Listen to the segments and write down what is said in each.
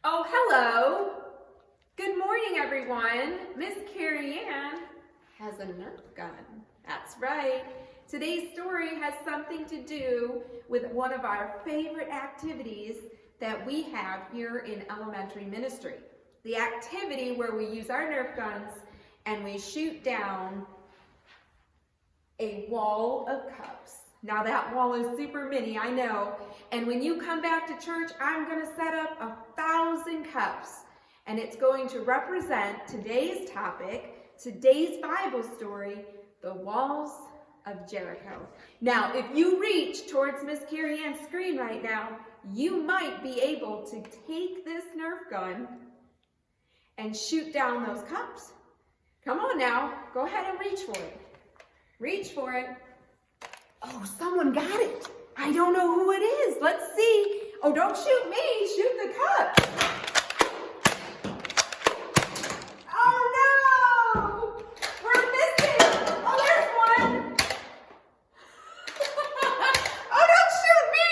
Oh, hello. Good morning, everyone. Miss Carrie Ann has a Nerf gun. That's right. Today's story has something to do with one of our favorite activities that we have here in elementary ministry. The activity where we use our Nerf guns and we shoot down a wall of cups. Now that wall is super mini, I know. And when you come back to church, I'm going to set up 1,000 cups. And it's going to represent today's topic, today's Bible story, the walls of Jericho. Now, if you reach towards Miss Carrie Ann's screen right now, you might be able to take this Nerf gun and shoot down those cups. Come on now, go ahead and reach for it. Reach for it. Oh, someone got it. I don't know who it is. Let's see. Oh, don't shoot me. Shoot the cup. Oh, no. We're missing. Oh, there's one. Oh, don't shoot me.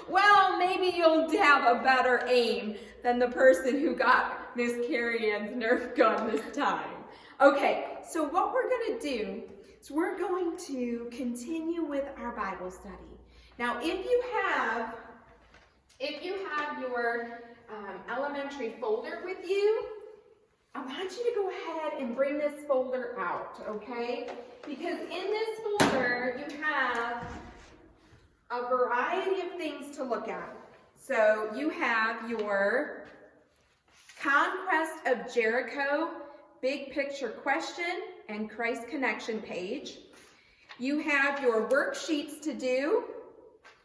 Well, maybe you'll have a better aim than the person who got Miss Carrie Ann's Nerf gun this time. Okay, so what we're going to do is we're going to continue with our Bible study. Now, if you have your elementary folder with you, I want you to go ahead and bring this folder out, okay? Because in this folder, you have a variety of things to look at. So you have your Conquest of Jericho Big Picture Question and Christ Connection page. You have your worksheets to do.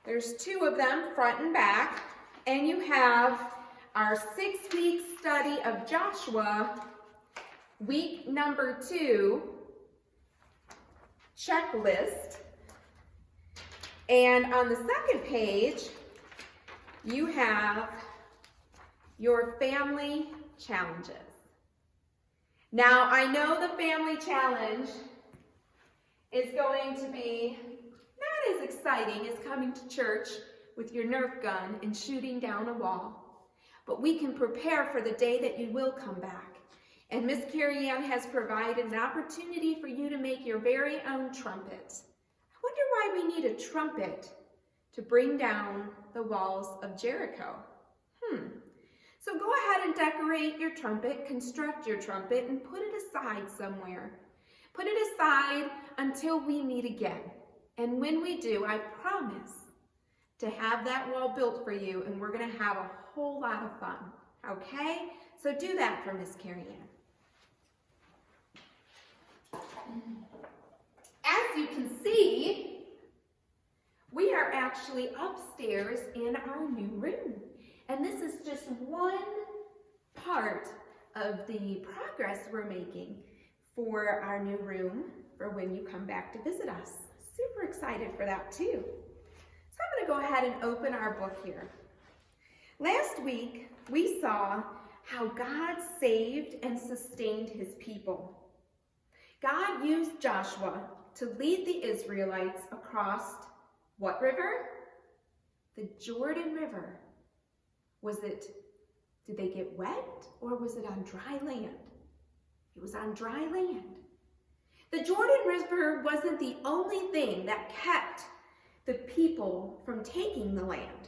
There's 2 of them, front and back. And you have our 6-week study of Joshua, week number 2, checklist. And on the second page, you have your family challenges. Now, I know the family challenge is going to be not as exciting as coming to church with your Nerf gun and shooting down a wall, but we can prepare for the day that you will come back. And Miss Carrie Ann has provided an opportunity for you to make your very own trumpet. I wonder why we need a trumpet to bring down the walls of Jericho. So go ahead and decorate your trumpet, construct your trumpet, and put it aside somewhere. Put it aside until we meet again. And when we do, I promise to have that wall built for you, and we're going to have a whole lot of fun. Okay? So do that for Miss Carrie Ann. As you can see, we are actually upstairs in our new room. And this is just one part of the progress we're making for our new room for when you come back to visit us. Super excited for that too. So I'm going to go ahead and open our book here. Last week, we saw how God saved and sustained his people. God used Joshua to lead the Israelites across what river? The Jordan River. Did they get wet, or was it on dry land? It was on dry land. The Jordan River wasn't the only thing that kept the people from taking the land.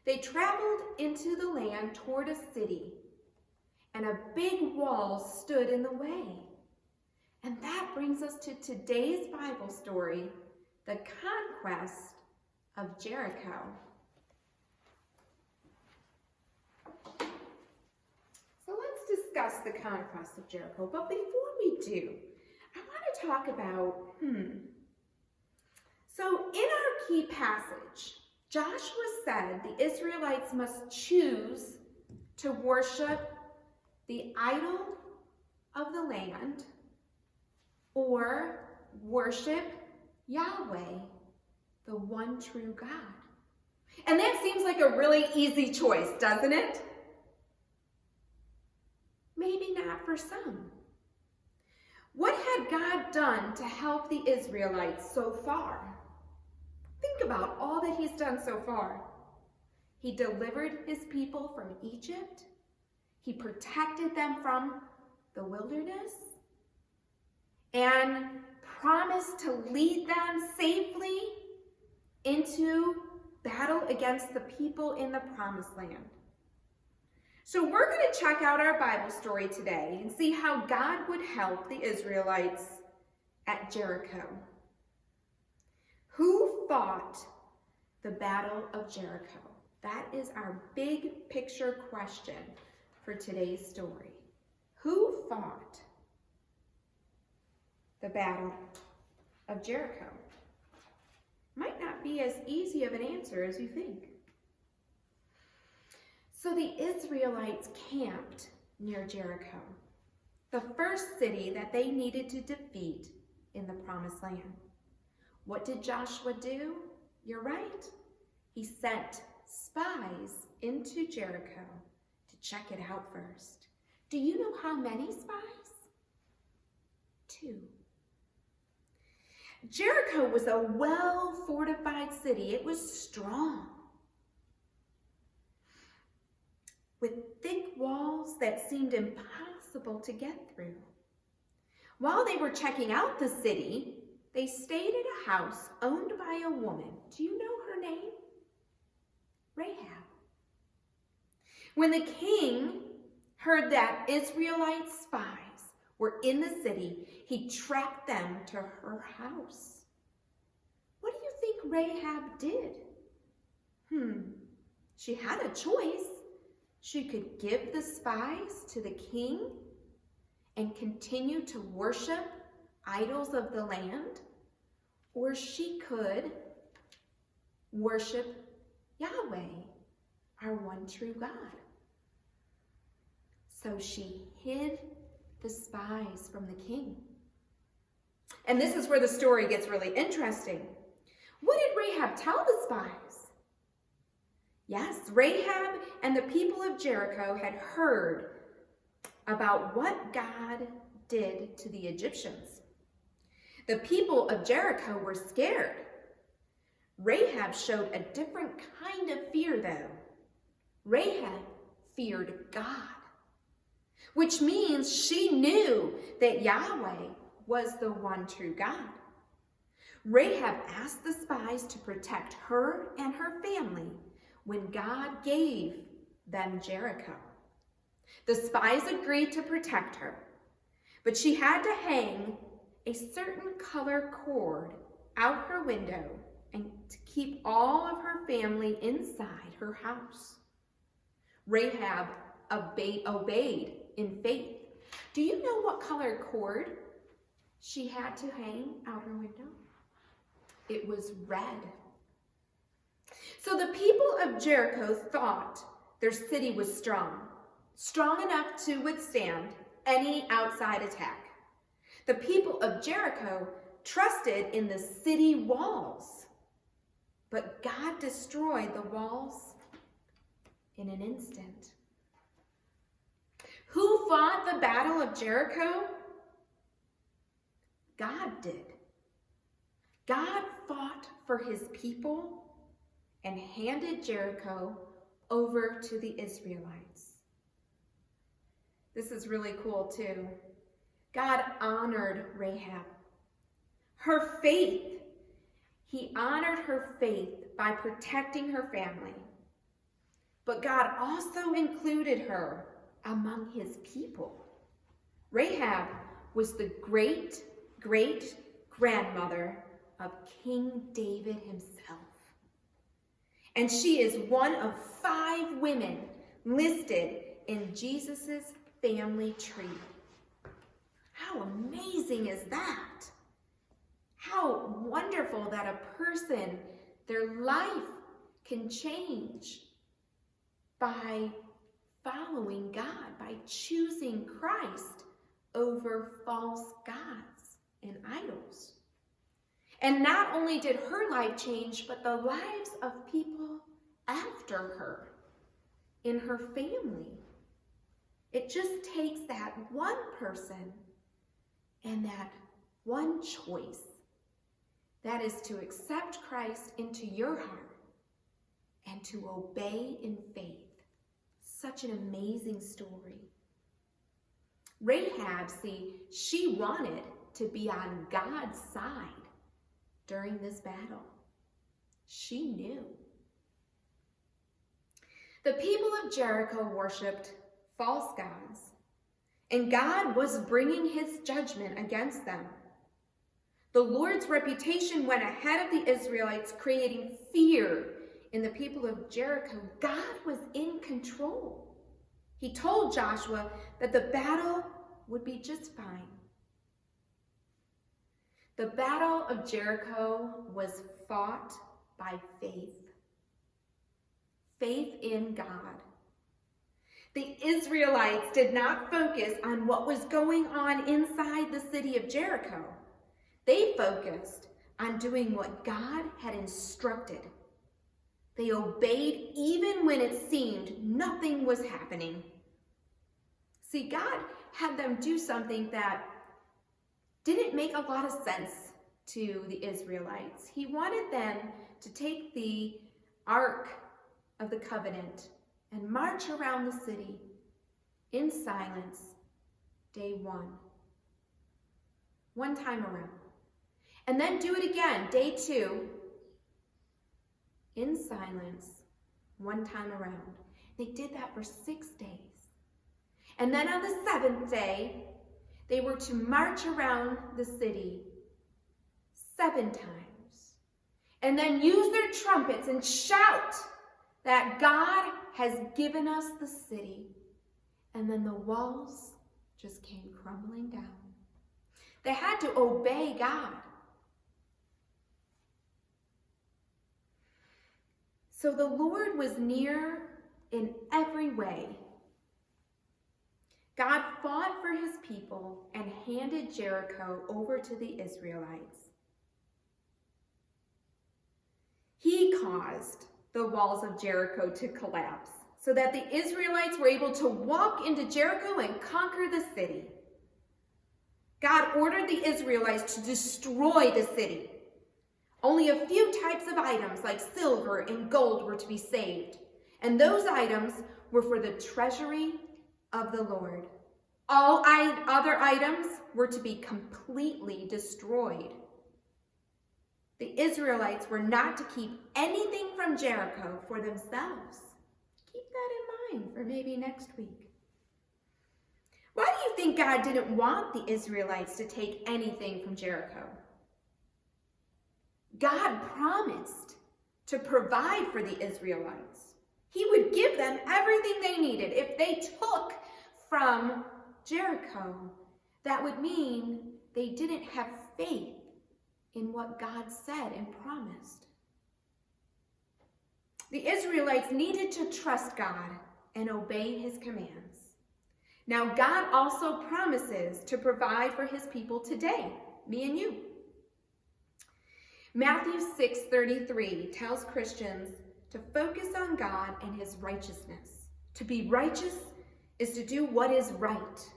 They traveled into the land toward a city, and a big wall stood in the way. And that brings us to today's Bible story, the conquest of Jericho. Discuss the conquest of Jericho, but before we do, I want to talk about, So in our key passage, Joshua said the Israelites must choose to worship the idol of the land or worship Yahweh, the one true God. And that seems like a really easy choice, doesn't it? Maybe not for some. What had God done to help the Israelites so far? Think about all that he's done so far. He delivered his people from Egypt. He protected them from the wilderness and promised to lead them safely into battle against the people in the promised land. So we're going to check out our Bible story today and see how God would help the Israelites at Jericho. Who fought the Battle of Jericho? That is our big picture question for today's story. Who fought the Battle of Jericho? Might not be as easy of an answer as you think. So the Israelites camped near Jericho, the first city that they needed to defeat in the promised land. What did Joshua do? You're right. He sent spies into Jericho to check it out first. Do you know how many spies? 2. Jericho was a well-fortified city. It was strong, with thick walls that seemed impossible to get through. While they were checking out the city, they stayed at a house owned by a woman. Do you know her name? Rahab. When the king heard that Israelite spies were in the city, he tracked them to her house. What do you think Rahab did? She had a choice. She could give the spies to the king and continue to worship idols of the land, or she could worship Yahweh, our one true God. So she hid the spies from the king. And this is where the story gets really interesting. What did Rahab tell the spies? Yes, Rahab and the people of Jericho had heard about what God did to the Egyptians. The people of Jericho were scared. Rahab showed a different kind of fear, though. Rahab feared God, which means she knew that Yahweh was the one true God. Rahab asked the spies to protect her and her family when God gave them Jericho. The spies agreed to protect her, but she had to hang a certain color cord out her window and to keep all of her family inside her house. Rahab obeyed in faith. Do you know what color cord she had to hang out her window? It was red. So the people of Jericho thought their city was strong enough to withstand any outside attack. The people of Jericho trusted in the city walls, but God destroyed the walls in an instant. Who fought the Battle of Jericho? God did. God fought for his people and handed Jericho over to the Israelites. This is really cool too. God honored Rahab. Her faith, he honored her faith by protecting her family. But God also included her among his people. Rahab was the great-great-grandmother of King David himself. And she is one of 5 women listed in Jesus' family tree. How amazing is that? How wonderful that a person, their life can change by following God, by choosing Christ over false gods and idols. And not only did her life change, but the lives of people after her in her family. It just takes that one person and that one choice. That is to accept Christ into your heart and to obey in faith. Such an amazing story. Rahab, see, she wanted to be on God's side during this battle. She knew. The people of Jericho worshiped false gods, and God was bringing his judgment against them. The Lord's reputation went ahead of the Israelites, creating fear in the people of Jericho. God was in control. He told Joshua that the battle would be just fine. The battle of Jericho was fought by faith. Faith in God. The Israelites did not focus on what was going on inside the city of Jericho. They focused on doing what God had instructed. They obeyed even when it seemed nothing was happening. See, God had them do something that didn't make a lot of sense to the Israelites. He wanted them to take the Ark of the Covenant and march around the city in silence day one time around. And then do it again, day 2, in silence, one time around. They did that for 6 days. And then on the 7th day, they were to march around the city 7 times. And then use their trumpets and shout that God has given us the city. And then the walls just came crumbling down. They had to obey God. So the Lord was near in every way. God fought for his people and handed Jericho over to the Israelites. He caused the walls of Jericho to collapse so that the Israelites were able to walk into Jericho and conquer the city. God ordered the Israelites to destroy the city. Only a few types of items like silver and gold were to be saved, and those items were for the treasury of the Lord. All other items were to be completely destroyed. The Israelites were not to keep anything from Jericho for themselves. Keep that in mind for maybe next week. Why do you think God didn't want the Israelites to take anything from Jericho? God promised to provide for the Israelites. He would give them everything they needed. If they took from Jericho, that would mean they didn't have faith in what God said and promised. The Israelites needed to trust God and obey his commands. Now, God also promises to provide for his people today, me and you. Matthew 6:33 tells Christians to focus on God and his righteousness. To be righteous is to do what is right.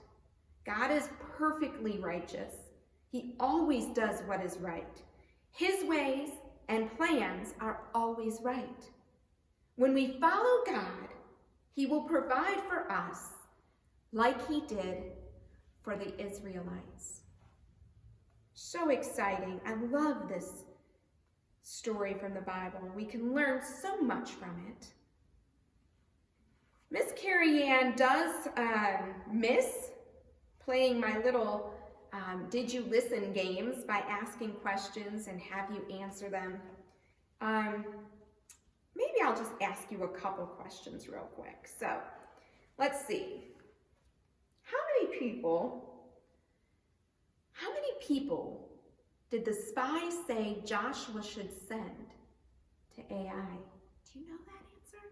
God is perfectly righteous. He always does what is right. His ways and plans are always right. When we follow God, he will provide for us like he did for the Israelites. So exciting. I love this story from the Bible. We can learn so much from it. Miss Carrie Ann does miss playing my little Did You Listen games by asking questions and have you answer them. Maybe I'll just ask you a couple questions real quick. So let's see. How many people did the spies say Joshua should send to Ai? Do you know that answer?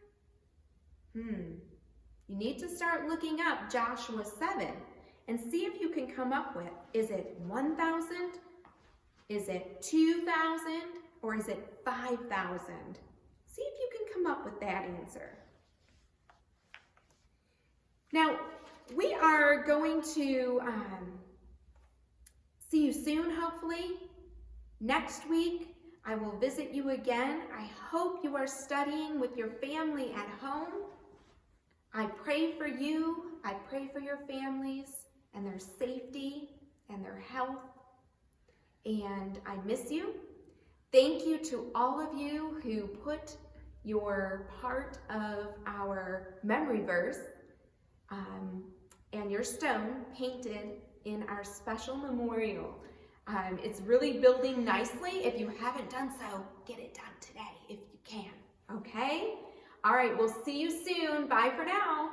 You need to start looking up Joshua 7 and see if you can come up with, is it 1,000? Is it 2,000? Or is it 5,000? See if you can come up with that answer. Now, we are going to see you soon, hopefully. Next week, I will visit you again. I hope you are studying with your family at home. I pray for you. I pray for your families and their safety and their health. And I miss you. Thank you to all of you who put your part of our memory verse and your stone painted in our special memorial. It's really building nicely. If you haven't done so, get it done today if you can, okay? All right, we'll see you soon. Bye for now.